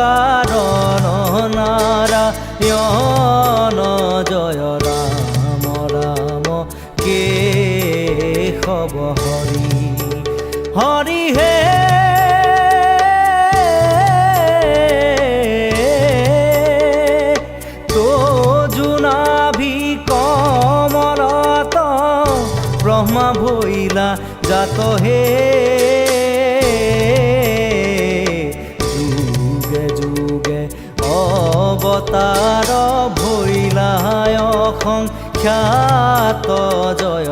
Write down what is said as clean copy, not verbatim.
কারণ নারায়ণ জয় রাম রাম কেশৱ হৰি হৰি হে ব্রহ্মা ভৈলা জাত হে যুগে যুগে অবতার ভৈলা অসংখ্যাত জয়